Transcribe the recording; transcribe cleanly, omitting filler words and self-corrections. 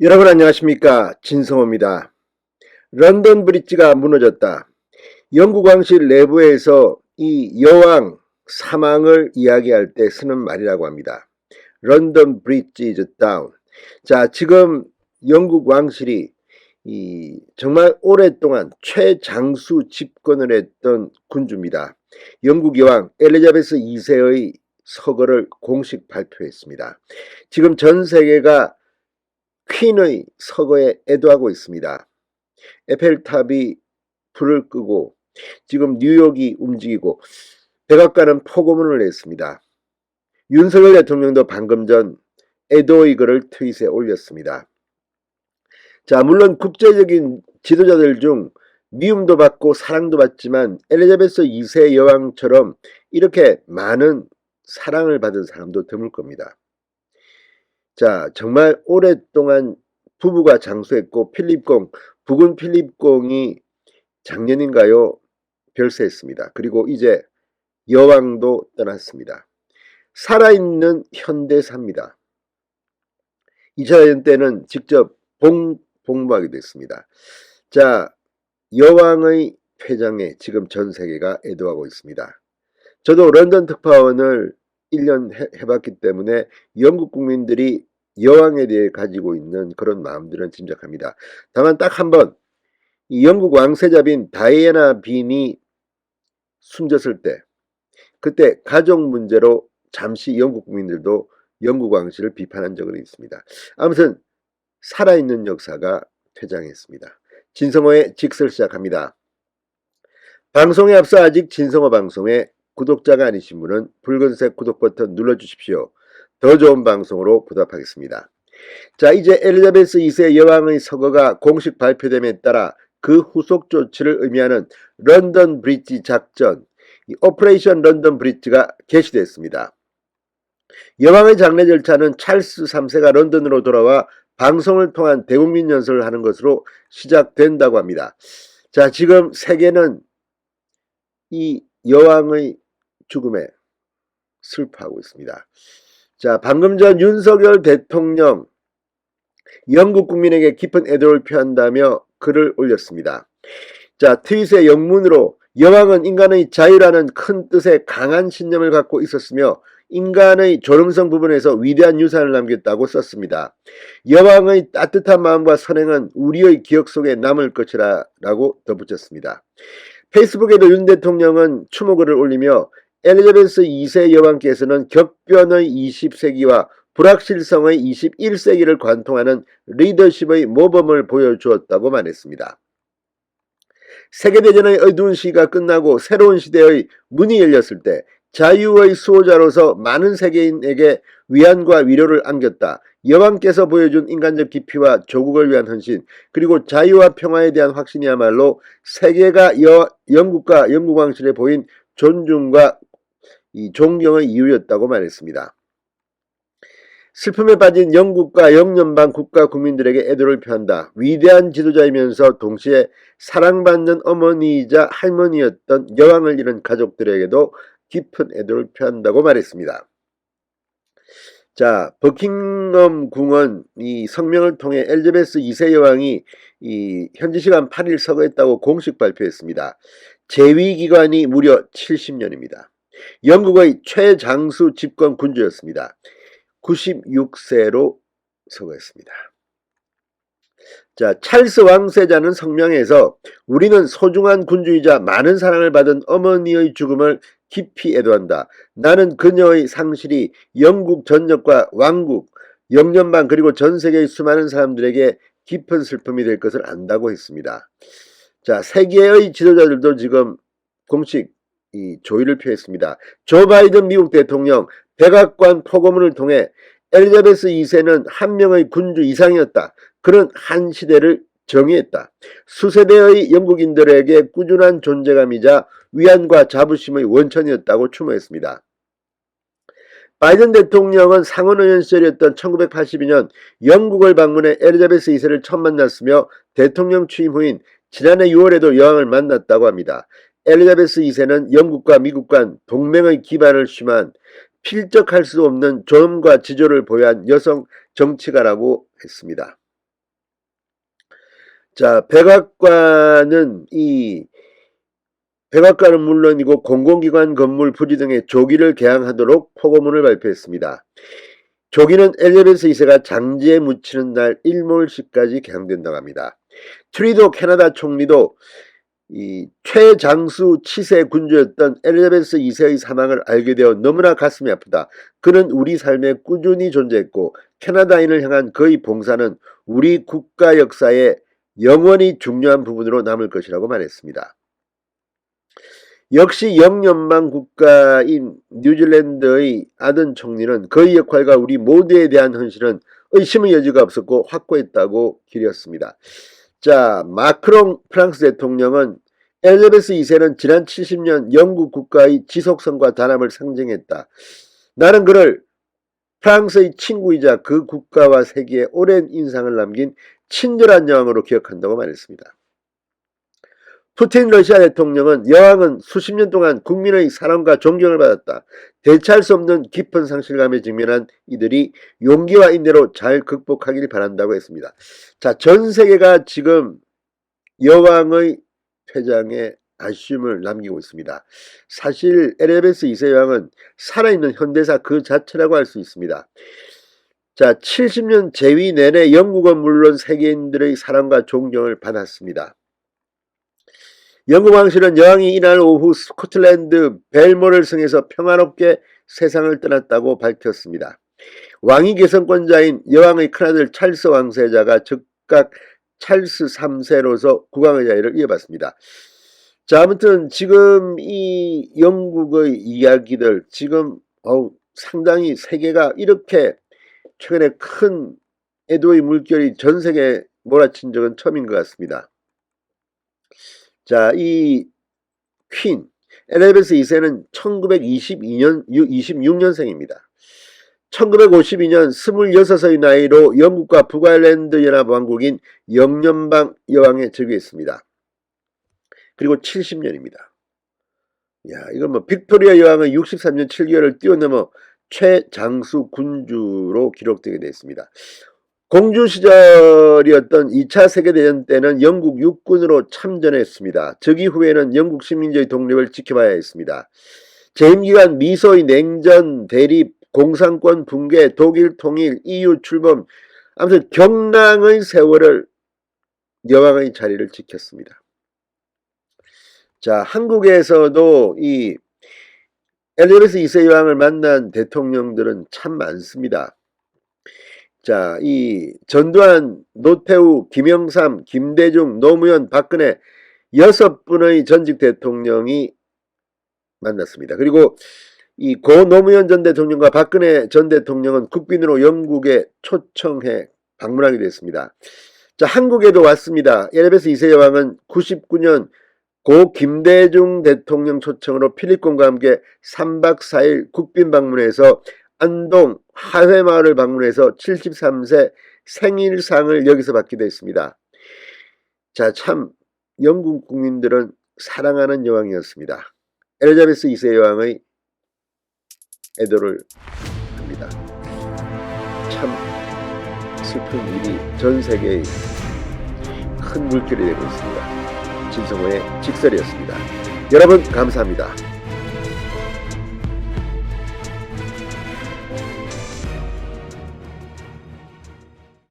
여러분 안녕하십니까, 진성호입니다. 런던 브릿지가 무너졌다. 영국 왕실 내부에서 이 여왕 사망을 이야기할 때 쓰는 말이라고 합니다. 런던 브릿지 is down. 자, 지금 영국 왕실이 정말 오랫동안 최장수 집권을 했던 군주입니다. 영국 여왕 엘리자베스 2세의 서거를 공식 발표했습니다. 지금 전 세계가 퀸의 서거에 애도하고 있습니다. 에펠탑이 불을 끄고 지금 뉴욕이 움직이고 백악관은 포고문을 냈습니다. 윤석열 대통령도 방금 전 애도의 글을 트윗에 올렸습니다. 자, 물론 국제적인 지도자들 중 미움도 받고 사랑도 받지만 엘리자베스 2세 여왕처럼 이렇게 많은 사랑을 받은 사람도 드물 겁니다. 자, 정말 오랫동안 부부가 장수했고 필립공, 부군 필립공이 작년인가요? 별세했습니다. 그리고 이제 여왕도 떠났습니다. 살아있는 현대사입니다. 2000년 때는 직접 복무하게 됐습니다. 자, 여왕의 퇴장에 지금 전 세계가 애도하고 있습니다. 저도 런던 특파원을 1년 해봤기 때문에 영국 국민들이 여왕에 대해 가지고 있는 그런 마음들은 짐작합니다. 다만 딱 한 번 이 영국 왕세자빈 다이애나 빈이 숨졌을 때 그때 가족 문제로 잠시 영국 국민들도 영국 왕실을 비판한 적은 있습니다. 아무튼 살아있는 역사가 퇴장했습니다. 진성호의 직설 시작합니다. 방송에 앞서 아직 진성호 방송에 구독자가 아니신 분은 붉은색 구독 버튼 눌러주십시오. 더 좋은 방송으로 보답하겠습니다. 자, 이제 엘리자베스 2세 여왕의 서거가 공식 발표됨에 따라 그 후속 조치를 의미하는 런던 브릿지 작전, 오퍼레이션 런던 브릿지가 개시됐습니다. 여왕의 장례 절차는 찰스 3세가 런던으로 돌아와 방송을 통한 대국민 연설을 하는 것으로 시작된다고 합니다. 자, 지금 세계는 이 여왕의 죽음에 슬퍼하고 있습니다. 자, 방금 전 윤석열 대통령 영국 국민에게 깊은 애도를 표한다며 글을 올렸습니다. 자, 트윗의 영문으로 여왕은 인간의 자유라는 큰 뜻의 강한 신념을 갖고 있었으며 인간의 존엄성 부분에서 위대한 유산을 남겼다고 썼습니다. 여왕의 따뜻한 마음과 선행은 우리의 기억 속에 남을 것이라 라고 덧붙였습니다. 페이스북에도 윤 대통령은 추모글을 올리며 엘리자베스 2세 여왕께서는 격변의 20세기와 불확실성의 21세기를 관통하는 리더십의 모범을 보여주었다고 말했습니다. 세계대전의 어두운 시기가 끝나고 새로운 시대의 문이 열렸을 때 자유의 수호자로서 많은 세계인에게 위안과 위로를 안겼다. 여왕께서 보여준 인간적 깊이와 조국을 위한 헌신, 그리고 자유와 평화에 대한 확신이야말로 세계가 영국과 영국 왕실에 보인 존중과 이 존경의 이유였다고 말했습니다. 슬픔에 빠진 영국과 영연방 국가 국민들에게 애도를 표한다. 위대한 지도자이면서 동시에 사랑받는 어머니이자 할머니였던 여왕을 잃은 가족들에게도 깊은 애도를 표한다고 말했습니다. 자, 버킹엄 궁은 이 성명을 통해 엘리자베스 2세 여왕이 현지 시간 8일 서거했다고 공식 발표했습니다. 재위 기간이 무려 70년입니다. 영국의 최장수 집권 군주였습니다. 96세로 서거했습니다. 자, 찰스 왕세자는 성명에서 우리는 소중한 군주이자 많은 사랑을 받은 어머니의 죽음을 깊이 애도한다. 나는 그녀의 상실이 영국 전역과 왕국, 영연방 그리고 전 세계의 수많은 사람들에게 깊은 슬픔이 될 것을 안다고 했습니다. 자, 세계의 지도자들도 지금 공식 조의를 표했습니다. 조 바이든 미국 대통령 백악관 포고문을 통해 엘리자베스 2세는 한 명의 군주 이상이었다. 그는 한 시대를 정의했다. 수세대의 영국인들에게 꾸준한 존재감이자 위안과 자부심의 원천이었다고 추모했습니다. 바이든 대통령은 상원의원 시절이었던 1982년 영국을 방문해 엘리자베스 2세를 처음 만났으며 대통령 취임 후인 지난해 6월에도 여왕을 만났다고 합니다. 엘리자베스 2세는 영국과 미국 간 동맹의 기반을 심한 필적할 수 없는 존엄과 지조를 보유한 여성 정치가라고 했습니다. 자, 백악관은 물론이고 공공기관 건물 부지 등의 조기를 개항하도록 포고문을 발표했습니다. 조기는 엘리자베스 2세가 장지에 묻히는 날 일몰시까지 개항된다고 합니다. 트리도 캐나다 총리도 이 최장수 치세 군주였던 엘리자베스 2세의 사망을 알게 되어 너무나 가슴이 아프다. 그는 우리 삶에 꾸준히 존재했고 캐나다인을 향한 그의 봉사는 우리 국가 역사에 영원히 중요한 부분으로 남을 것이라고 말했습니다. 역시 영연방 국가인 뉴질랜드의 아던 총리는 그의 역할과 우리 모두에 대한 헌신은 의심의 여지가 없었고 확고했다고 기렸습니다. 자, 마크롱 프랑스 대통령은 엘리자베스 2세는 지난 70년 영국 국가의 지속성과 단합을 상징했다. 나는 그를 프랑스의 친구이자 그 국가와 세계에 오랜 인상을 남긴 친절한 여왕으로 기억한다고 말했습니다. 푸틴 러시아 대통령은 여왕은 수십 년 동안 국민의 사랑과 존경을 받았다. 대체할 수 없는 깊은 상실감에 직면한 이들이 용기와 인내로 잘 극복하길 바란다고 했습니다. 자, 전 세계가 지금 여왕의 퇴장에 아쉬움을 남기고 있습니다. 사실 엘리자베스 2세 여왕은 살아있는 현대사 그 자체라고 할 수 있습니다. 자, 70년 재위 내내 영국은 물론 세계인들의 사랑과 존경을 받았습니다. 영국 왕실은 여왕이 이날 오후 스코틀랜드 벨모를 승해서 평화롭게 세상을 떠났다고 밝혔습니다. 왕위 개선권자인 여왕의 큰아들 찰스 왕세자가 즉각 찰스 3세로서 국왕의 자리를 이어받습니다. 자, 아무튼 지금 이 영국의 이야기들 지금 상당히 세계가 이렇게 최근에 큰 애도의 물결이 전 세계에 몰아친 적은 처음인 것 같습니다. 자, 이 퀸 엘리자베스 2세는 26년생입니다. 1952년 26의 나이로 영국과 북아일랜드 연합왕국인 영연방 여왕에 즉위했습니다. 그리고 70년입니다. 야, 이건 뭐 빅토리아 여왕은 63년 7개월을 뛰어넘어 최장수 군주로 기록되게 됐습니다. 공주 시절이었던 2차 세계대전 때는 영국 육군으로 참전했습니다. 즉위 후에는 영국 식민지의 독립을 지켜봐야 했습니다. 재임 기간 미소의 냉전, 대립, 공산권 붕괴, 독일 통일, EU 출범, 아무튼 경랑의 세월을 여왕의 자리를 지켰습니다. 자, 한국에서도 이 엘리자베스 2세 여왕을 만난 대통령들은 참 많습니다. 자, 이 전두환, 노태우, 김영삼, 김대중, 노무현, 박근혜 6분의 전직 대통령이 만났습니다. 그리고 이 고 노무현 전 대통령과 박근혜 전 대통령은 국빈으로 영국에 초청해 방문하게 됐습니다. 자, 한국에도 왔습니다. 엘리자베스 2세 여왕은 99년 고 김대중 대통령 초청으로 필리콘과 함께 3박 4일 국빈 방문해서 안동 하회마을을 방문해서 73세 생일상을 여기서 받기도 했습니다. 자, 참 영국 국민들은 사랑하는 여왕이었습니다. 엘리자베스 2세 여왕의 애도를 합니다. 참 슬픈 일이 전 세계의 큰 물결이 되고 있습니다. 진성호의 직설이었습니다. 여러분 감사합니다.